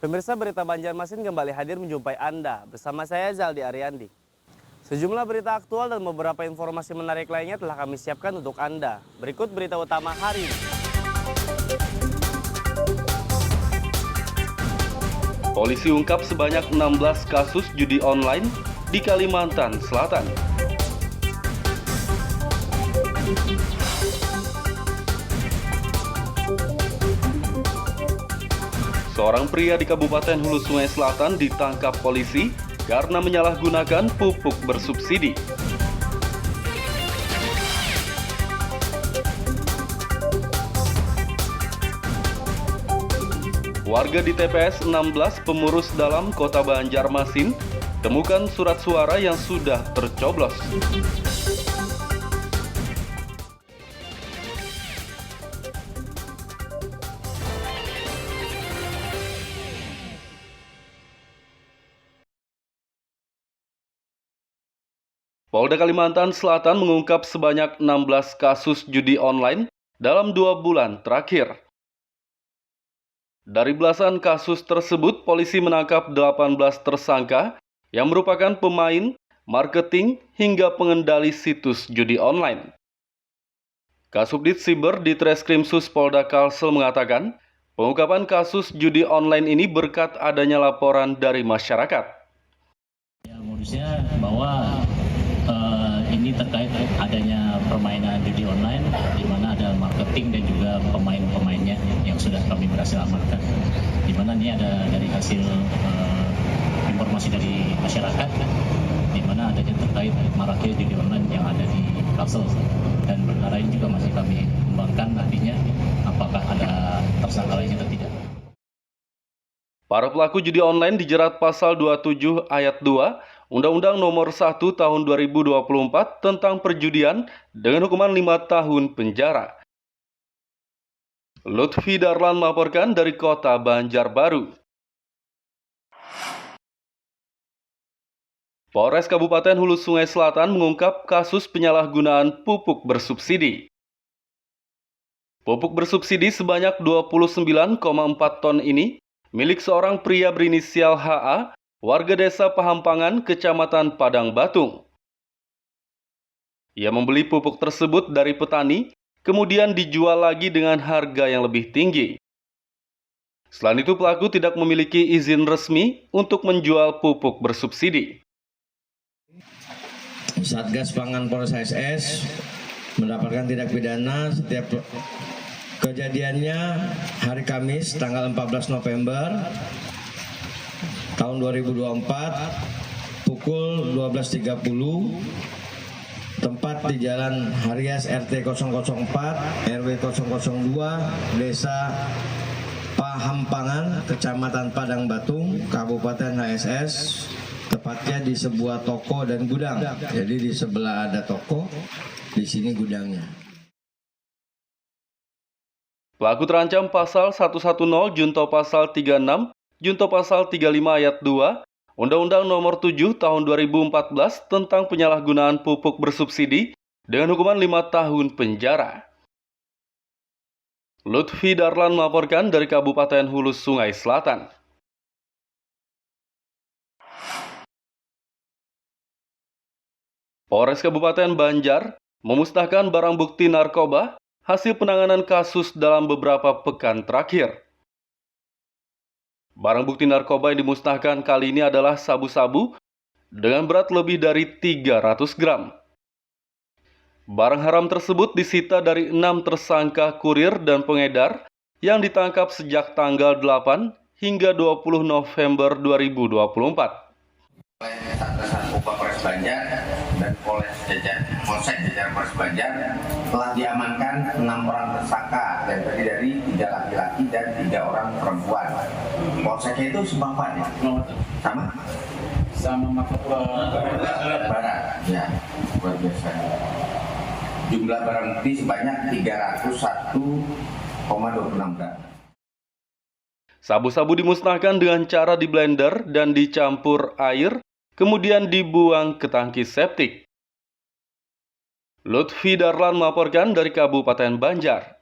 Pemirsa Berita Banjarmasin kembali hadir menjumpai Anda. Bersama saya Zaldi Ariandi. Sejumlah berita aktual dan beberapa informasi menarik lainnya telah kami siapkan untuk Anda. Berikut berita utama hari ini. Polisi ungkap sebanyak 16 kasus judi online di Kalimantan Selatan. Seorang pria di Kabupaten Hulu Sungai Selatan ditangkap polisi karena menyalahgunakan pupuk bersubsidi. Warga di TPS 16 Pemurus Dalam Kota Banjarmasin temukan surat suara yang sudah tercoblos. Polda Kalimantan Selatan mengungkap sebanyak 16 kasus judi online dalam 2 bulan terakhir. Dari belasan kasus tersebut, polisi menangkap 18 tersangka yang merupakan pemain, marketing, hingga pengendali situs judi online. Kasubdit Siber di Treskrimsus Polda Kalsel mengatakan, pengungkapan kasus judi online ini berkat adanya laporan dari masyarakat. Ya, modusnya bahwa ini terkait adanya permainan judi online, di mana ada marketing dan juga pemain-pemainnya yang sudah kami berhasil amankan. Di mana ini ada dari hasil informasi dari masyarakat, di mana adanya terkait maraknya judi online yang ada di Kalsel. Dan perkara ini juga masih kami kembangkan nantinya apakah ada tersangka lain atau tidak. Para pelaku judi online dijerat pasal 27 ayat 2 Undang-Undang Nomor 1 Tahun 2024 tentang perjudian dengan hukuman 5 tahun penjara. Lutfi Darlan melaporkan dari Kota Banjarbaru. Polres Kabupaten Hulu Sungai Selatan mengungkap kasus penyalahgunaan pupuk bersubsidi. Pupuk bersubsidi sebanyak 29,4 ton ini milik seorang pria berinisial HA, warga desa Pahampangan, Kecamatan Padang Batung. Ia membeli pupuk tersebut dari petani, kemudian dijual lagi dengan harga yang lebih tinggi. Selain itu, pelaku tidak memiliki izin resmi untuk menjual pupuk bersubsidi. Satgas Pangan Polres HSS mendapatkan tindak pidana setiap kejadiannya hari Kamis tanggal 14 November tahun 2024 pukul 12.30 tempat di Jalan Harias RT 004 RW 002 Desa Pahampangan Kecamatan Padang Batung Kabupaten HSS, tepatnya di sebuah toko dan gudang. Jadi di sebelah ada toko, di sini gudangnya. Pelaku terancam pasal 110 junto pasal 36 junto pasal 35 ayat 2 Undang-Undang Nomor 7 Tahun 2014 tentang penyalahgunaan pupuk bersubsidi dengan hukuman 5 tahun penjara. Lutfi Darlan melaporkan dari Kabupaten Hulu Sungai Selatan. Polres Kabupaten Banjar memusnahkan barang bukti narkoba hasil penanganan kasus dalam beberapa pekan terakhir. Barang bukti narkoba yang dimusnahkan kali ini adalah sabu-sabu dengan berat lebih dari 300 gram. Barang haram tersebut disita dari 6 tersangka kurir dan pengedar yang ditangkap sejak tanggal 8 hingga 20 November 2024. Oleh Satgas Narkoba Polres Banjar dan Polsek Jajar Polres Banjar telah diamankan 6 orang tersangka yang terdiri dari 3 laki-laki dan 3 orang perempuan. Polseknya itu sebapak ya? Sama Barat. Ya, luar biasa. Jumlah barang bukti sebanyak 301,26 gram. Sabu-sabu dimusnahkan dengan cara di blender dan dicampur air, kemudian dibuang ke tangki septik. Lutfi Darlan melaporkan dari Kabupaten Banjar.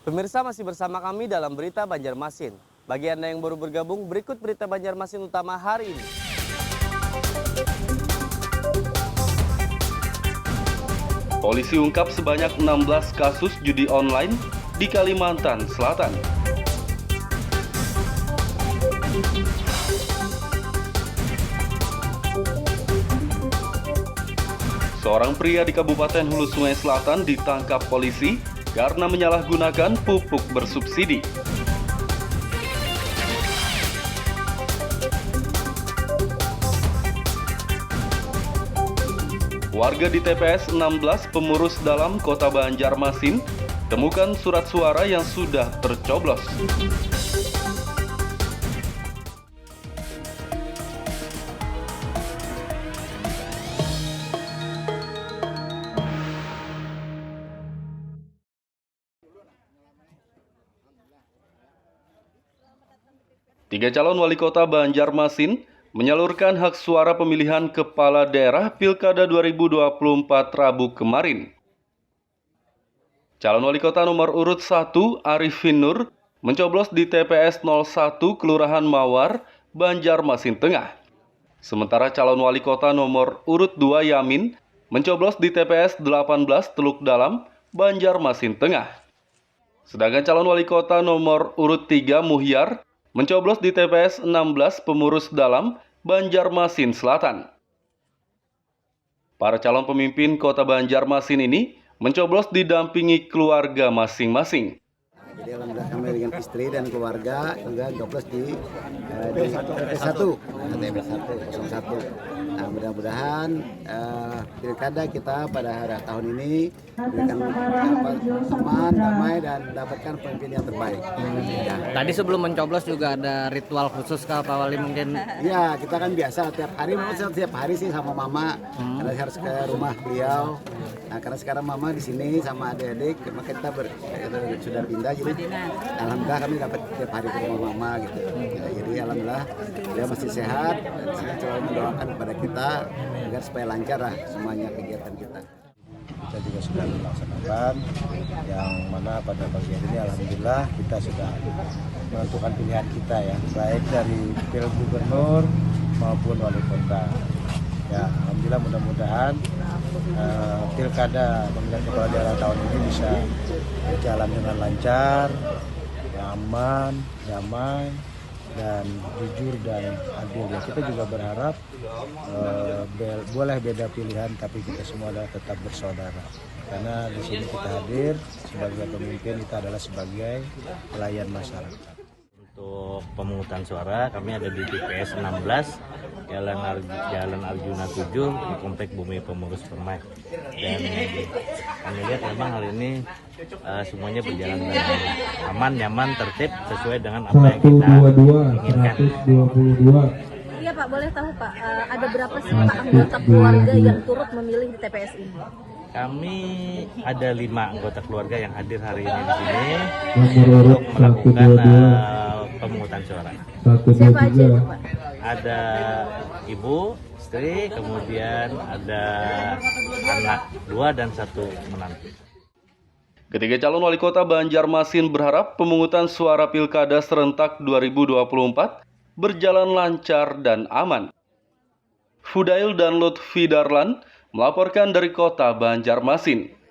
Pemirsa masih bersama kami dalam Berita Banjarmasin. Bagi Anda yang baru bergabung, berikut Berita Banjarmasin utama hari ini. Polisi ungkap sebanyak 16 kasus judi online di Kalimantan Selatan. Seorang pria di Kabupaten Hulu Sungai Selatan ditangkap polisi karena menyalahgunakan pupuk bersubsidi. Warga di TPS 16 Pemurus Dalam Kota Banjarmasin temukan surat suara yang sudah tercoblos. Tiga calon wali kota Banjarmasin menyalurkan hak suara pemilihan kepala daerah Pilkada 2024 Rabu kemarin. Calon wali kota nomor urut 1 Arifin Nur mencoblos di TPS 01 Kelurahan Mawar, Banjarmasin Tengah. Sementara calon wali kota nomor urut 2 Yamin mencoblos di TPS 18 Teluk Dalam, Banjarmasin Tengah. Sedangkan calon wali kota nomor urut 3 Muhyar mencoblos di TPS 16 Pemurus Dalam, Banjarmasin Selatan. Para calon pemimpin kota Banjarmasin ini mencoblos didampingi keluarga masing-masing. Jadi alhamdulillah kami dengan istri dan keluarga juga coblos di TPS 1 01. Nah, mudah-mudahan pilkada kita pada hari tahun ini berikan aman, damai dan mendapatkan pemimpin yang terbaik. Ya. Tadi sebelum mencoblos juga ada ritual khusus Pak Wali mungkin? Ya, kita kan biasa tiap hari sih sama mama, karena harus ke rumah beliau. Nah, karena sekarang mama di sini sama adik-adik, maka kita sudah pindah, jadi alhamdulillah kami dapat tiap hari ke rumah mama gitu. Ya, jadi alhamdulillah dia masih sehat dan saya selalu mendoakan kepada kita agar supaya lancar lah semuanya kegiatan kita. Kita juga sudah melaksanakan yang mana pada pagi ini alhamdulillah kita sudah menentukan pilihan kita ya, baik dari Pil Gubernur maupun Wali Kota. Ya, alhamdulillah mudah-mudahan pilkada pemilihan kepala daerah tahun ini bisa berjalan dengan lancar, aman, damai, dan jujur dan adil. Ya, kita juga berharap boleh beda pilihan, tapi kita semua adalah tetap bersaudara. Karena di sini kita hadir sebagai pemimpin, kita adalah sebagai pelayan masyarakat. Untuk pemungutan suara kami ada di TPS 16 Jalan Arjuna 7 di Komplek Bumi Pemurus Permai. Dan kami lihat memang hal ini semuanya berjalan dengan aman, nyaman, tertib sesuai dengan apa yang kita inginkan. Iya Pak, boleh tahu Pak, ada berapa sih Pak anggota keluarga yang turut memilih di TPS ini? Kami ada 5 anggota keluarga yang hadir hari ini di sini untuk melakukan pemungutan suara. Siapa aja itu Pak? Ada ibu, istri, kemudian ada anak 2 dan 1 menantu. Ketiga calon wali kota Banjarmasin berharap pemungutan suara Pilkada serentak 2024 berjalan lancar dan aman. Fudail dan Lutfi Darlan melaporkan dari kota Banjarmasin.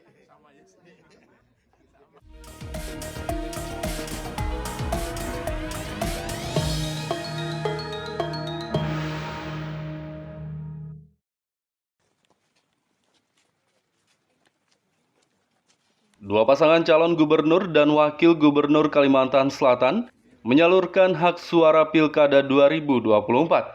Dua pasangan calon gubernur dan wakil gubernur Kalimantan Selatan menyalurkan hak suara Pilkada 2024.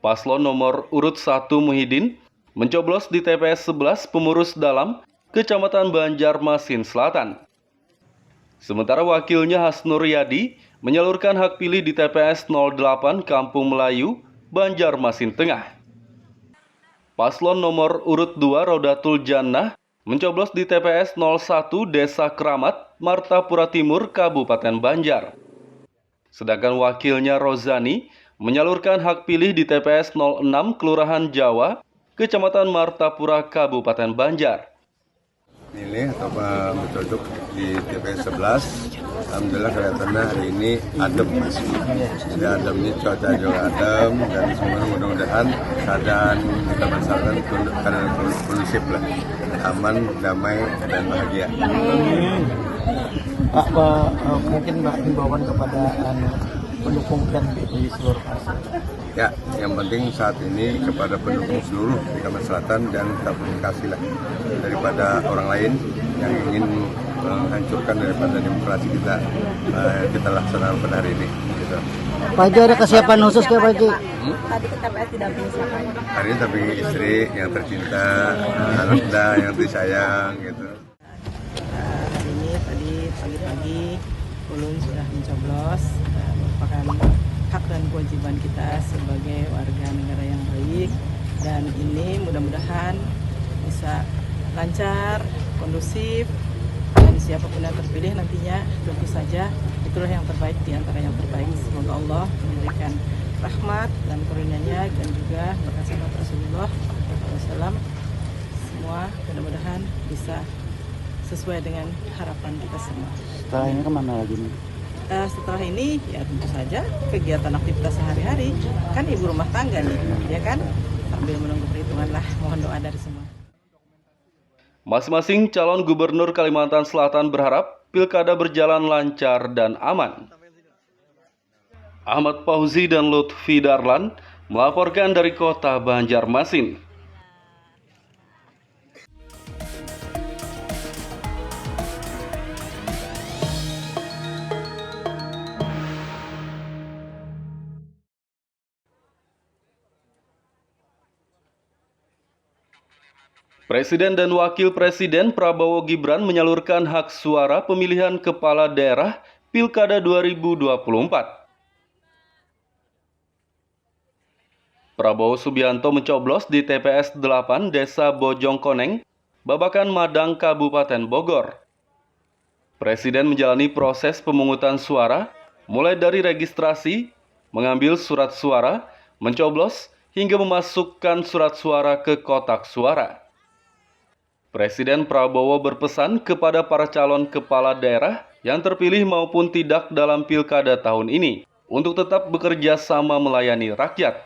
Paslon nomor urut 1 Muhyiddin mencoblos di TPS 11 Pemurus Dalam, Kecamatan Banjarmasin Selatan. Sementara wakilnya Hasnur Yadi menyalurkan hak pilih di TPS 08 Kampung Melayu, Banjarmasin Tengah. Paslon nomor urut 2 Rodatul Jannah mencoblos di TPS 01 Desa Keramat, Martapura Timur, Kabupaten Banjar. Sedangkan wakilnya Rozani menyalurkan hak pilih di TPS 06 Kelurahan Jawa, Kecamatan Martapura, Kabupaten Banjar. Milih atau bercocok di TPS 11. Alhamdulillah kelihatannya hari ini adem. Jadi adem ini cuaca juga adem dan semua mudah-mudahan keadaan kita masyarakat keadaan kondusif lah, aman, damai dan bahagia. Pak, mungkin Pak himbauan kepada pendukung PNB di seluruh Kalsel. Ya, yang penting saat ini kepada pendukung seluruh di Kalimantan Selatan dan kita komunikasi lah daripada orang lain yang ingin menghancurkan daripada demokrasi kita laksanakan pada hari ini. Gitu. Pak Haji, ada kesiapan khusus ke Pak Haji? Tadi ke TPS didampingi siapa? Hari ini tapi istri yang tercinta, anak yang disayang gitu. Hari ini tadi pagi-pagi ulun sudah mencoblos, merupakan hak dan kewajiban kita sebagai warga negara yang baik, dan ini mudah-mudahan bisa lancar, kondusif, dan siapapun yang terpilih nantinya tentu saja itulah yang terbaik di antara yang terbaik. Semoga Allah memberikan rahmat dan karunia-Nya dan juga berkat sahabat Rasulullah SAW, semua mudah-mudahan bisa sesuai dengan harapan kita semua. Setelah ini kemana lagi nih? Setelah ini ya tentu saja kegiatan aktivitas sehari-hari, kan ibu rumah tangga nih, ya kan, sambil menunggu perhitungan lah, mohon doa dari semua. Masing-masing calon gubernur Kalimantan Selatan berharap pilkada berjalan lancar dan aman. Ahmad Fauzi dan Lutfi Darlan melaporkan dari kota Banjarmasin. Presiden dan Wakil Presiden Prabowo Gibran menyalurkan hak suara pemilihan kepala daerah Pilkada 2024. Prabowo Subianto mencoblos di TPS 8 Desa Bojongkoneng, Babakan Madang, Kabupaten Bogor. Presiden menjalani proses pemungutan suara, mulai dari registrasi, mengambil surat suara, mencoblos, hingga memasukkan surat suara ke kotak suara. Presiden Prabowo berpesan kepada para calon kepala daerah yang terpilih maupun tidak dalam pilkada tahun ini untuk tetap bekerja sama melayani rakyat.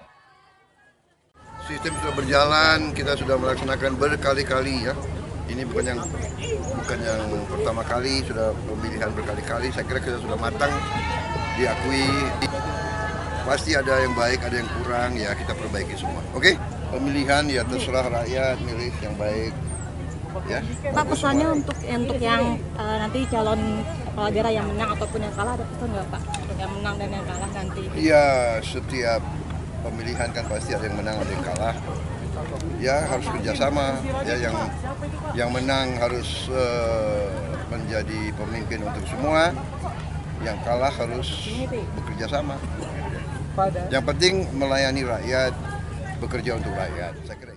Sistem sudah berjalan, kita sudah melaksanakan berkali-kali ya. Ini bukan yang pertama kali, sudah pemilihan berkali-kali. Saya kira kita sudah matang, diakui. Pasti ada yang baik, ada yang kurang, ya kita perbaiki semua. Oke? Pemilihan ya terserah rakyat, milih yang baik. Ya. Pak, pesannya untuk yang nanti calon kepala daerah yang menang ataupun yang kalah, ada pesan nggak Pak? Untuk yang menang dan yang kalah nanti? Iya, setiap pemilihan kan pasti ada yang menang, ada yang kalah. Ya harus kerjasama. Ya yang menang harus menjadi pemimpin untuk semua. Yang kalah harus bekerja sama. Yang penting melayani rakyat, bekerja untuk rakyat. Saya kira.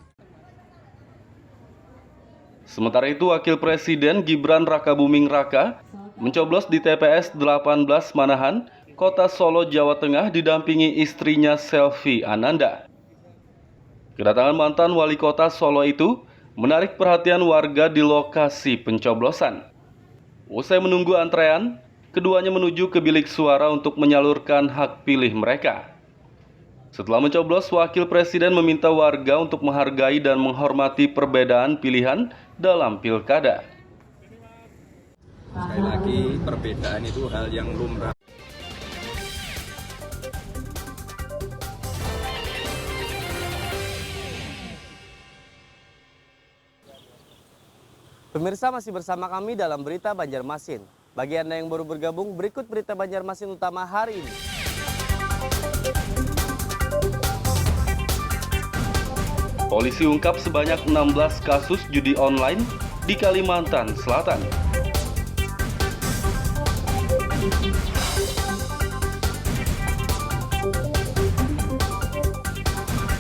Sementara itu, Wakil Presiden Gibran Rakabuming Raka mencoblos di TPS 18 Manahan, Kota Solo, Jawa Tengah didampingi istrinya Selvi Ananda. Kedatangan mantan wali kota Solo itu menarik perhatian warga di lokasi pencoblosan. Usai menunggu antrean, keduanya menuju ke bilik suara untuk menyalurkan hak pilih mereka. Setelah mencoblos, Wakil Presiden meminta warga untuk menghargai dan menghormati perbedaan pilihan dalam pilkada. Sekali lagi, perbedaan itu hal yang lumrah. Pemirsa, masih bersama kami dalam Berita Banjarmasin. Bagi Anda yang baru bergabung, berikut Berita Banjarmasin utama hari ini. Polisi ungkap sebanyak 16 kasus judi online di Kalimantan Selatan.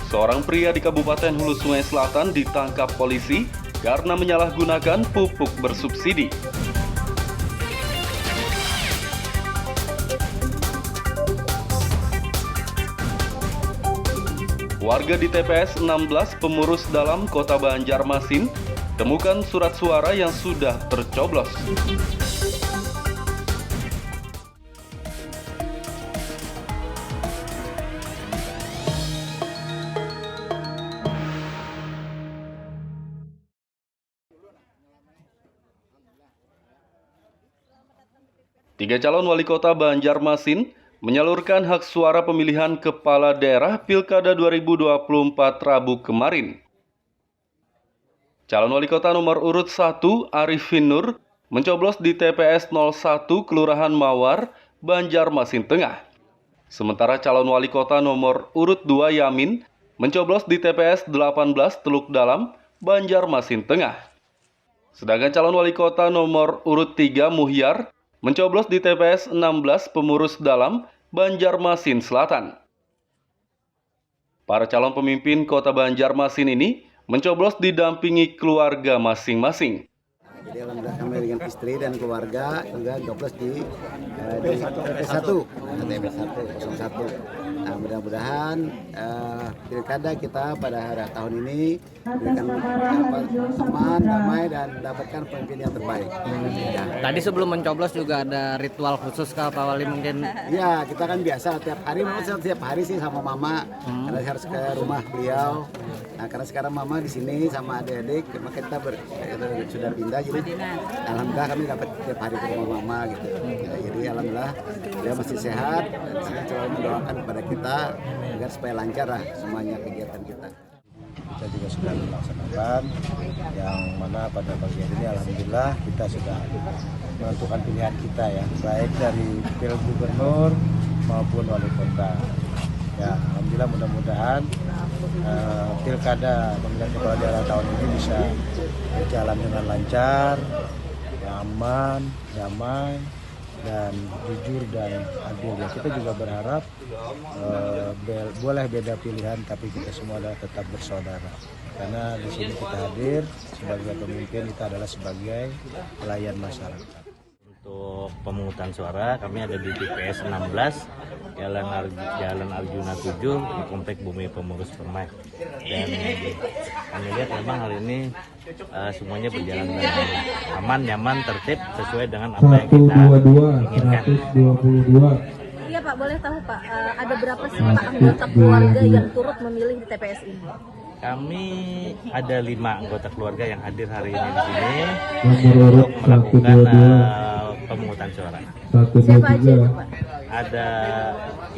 Seorang pria di Kabupaten Hulu Sungai Selatan ditangkap polisi karena menyalahgunakan pupuk bersubsidi. Warga di TPS 16 Pemurus Dalam Kota Banjarmasin Temukan surat suara yang sudah tercoblos. Tiga calon wali kota Banjarmasin menyalurkan hak suara pemilihan kepala daerah Pilkada 2024 Rabu kemarin. Calon wali kota nomor urut 1 Arifin Nur mencoblos di TPS 01 Kelurahan Mawar, Banjarmasin Tengah. Sementara calon wali kota nomor urut 2 Yamin mencoblos di TPS 18 Teluk Dalam, Banjarmasin Tengah. Sedangkan calon wali kota nomor urut 3 Muhyar mencoblos di TPS 16 Pemurus Dalam, Banjarmasin Selatan. Para calon pemimpin kota Banjarmasin ini mencoblos didampingi keluarga masing-masing. Jadi alhamdulillah kami dengan istri dan keluarga juga coblos di TPS 1, 01. Nah, mudah-mudahan pilkada kita pada tahun ini berikan aman, damai dan dapatkan pemimpin yang terbaik. Ya. Tadi sebelum mencoblos juga ada ritual khusus Pak Wali mungkin? Ya, kita kan biasa tiap hari sih sama mama, karena harus ke rumah beliau. Nah, karena sekarang mama di sini sama adik-adik, maka kita sudah pindah, jadi alhamdulillah kami dapat tiap hari ke rumah mama gitu. Ya, jadi alhamdulillah dia masih sehat dan saya selalu mendoakan kepada kita agar supaya lancar lah semuanya kegiatan kita. Kita juga sudah melaksanakan yang mana pada pagi hari ini alhamdulillah kita sudah menentukan pilihan kita ya, baik dari Pil Gubernur maupun Wali Kota. Ya, alhamdulillah mudah-mudahan pilkada pemilihan kepala daerah tahun ini bisa berjalan dengan lancar, aman, damai, dan jujur dan adil. Ya, kita juga berharap boleh beda pilihan, tapi kita semua adalah tetap bersaudara. Karena di sini kita hadir sebagai pemimpin, kita adalah sebagai pelayan masyarakat. Untuk pemungutan suara kami ada di TPS 16 Jalan Arjuna 7 di Komplek Bumi Pemurus Permai. Dan kami lihat memang hari ini semuanya berjalan dengan aman, nyaman, tertib sesuai dengan apa yang kita inginkan. Iya Pak, boleh tahu Pak, ada berapa sih Pak anggota keluarga yang turut memilih di TPS ini? Kami ada 5 anggota keluarga yang hadir hari ini di sini untuk melakukan pemungutan suara. Siapa aja itu Pak? Ada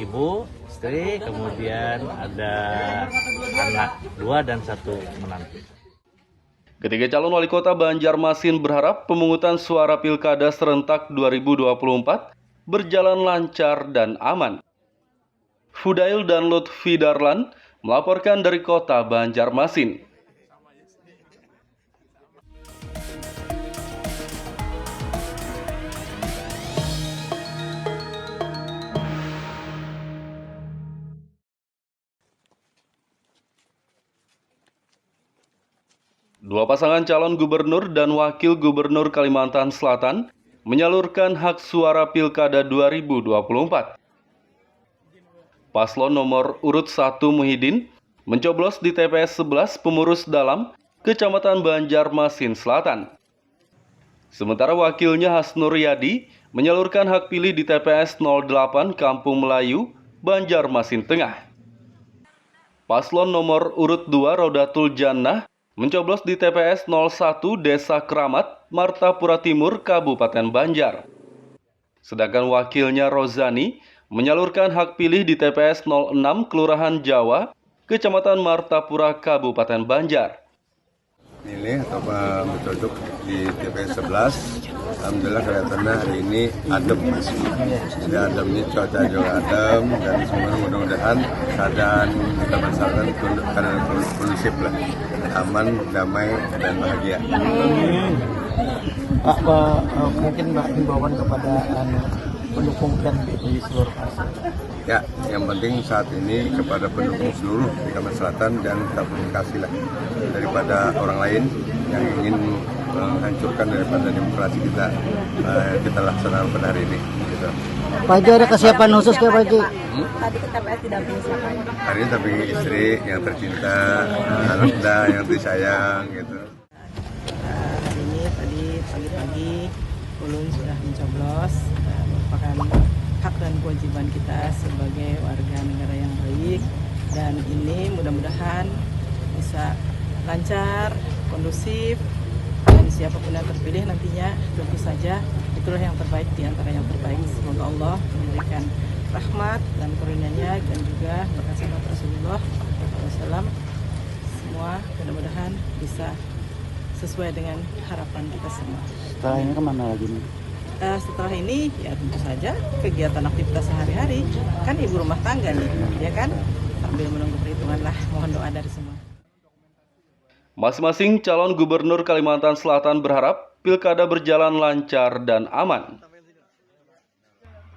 ibu, istri, kemudian ada anak 2 dan 1 menantu. Ketiga calon wali kota Banjarmasin berharap pemungutan suara Pilkada serentak 2024 berjalan lancar dan aman. Fudail dan Lutfi Darlan melaporkan dari kota Banjarmasin. Dua pasangan calon gubernur dan wakil gubernur Kalimantan Selatan menyalurkan hak suara Pilkada 2024. Paslon nomor urut 1 Muhyiddin mencoblos di TPS 11 Pemurus Dalam, Kecamatan Banjarmasin Selatan. Sementara wakilnya Hasnur Yadi menyalurkan hak pilih di TPS 08 Kampung Melayu, Banjarmasin Tengah. Paslon nomor urut 2 Rodatul Jannah mencoblos di TPS 01 Desa Keramat, Martapura Timur, Kabupaten Banjar. Sedangkan wakilnya Rozani menyalurkan hak pilih di TPS 06 Kelurahan Jawa, Kecamatan Martapura, Kabupaten Banjar. Milih atau bercocok di TPS 11, alhamdulillah kelihatannya hari ini adem. Jadi adem ini cuaca juga adem dan semuanya mudah-mudahan keadaan kita masyarakat keadaan kondusif lah, aman, damai dan bahagia. Pak, mungkin Mbak himbauan kepada pendukung dan di seluruh masyarakat. Ya, yang penting saat ini kepada pendukung seluruh di Kalimantan Selatan dan komunikasi lah daripada orang lain yang ingin menghancurkan daripada demokrasi kita laksanakan pada hari ini. Gitu. Pak Haji, ada kesiapan khusus ke Pak Haji? Tadi ke TPS didampingi siapa? Hari ini tapi istri yang tercinta, anak yang disayang gitu. pagi ulun sudah mencoblos, merupakan hak dan kewajiban kita sebagai warga negara yang baik, dan ini mudah-mudahan bisa lancar, kondusif, dan siapapun yang terpilih nantinya tentu saja itulah yang terbaik di antara yang terbaik. Semoga Allah memberikan rahmat dan karunia-Nya dan juga berkat sahabat Rasulullah SAW, semua mudah-mudahan bisa sesuai dengan harapan kita semua. Setelah ini kemana lagi nih? Setelah ini ya tentu saja kegiatan aktivitas sehari-hari, kan ibu rumah tangga nih, ya kan, sambil menunggu perhitungan lah, mohon doa dari semua. Masing-masing calon gubernur Kalimantan Selatan berharap pilkada berjalan lancar dan aman.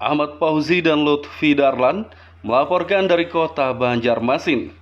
Ahmad Fauzi dan Lutfi Darlan melaporkan dari kota Banjarmasin.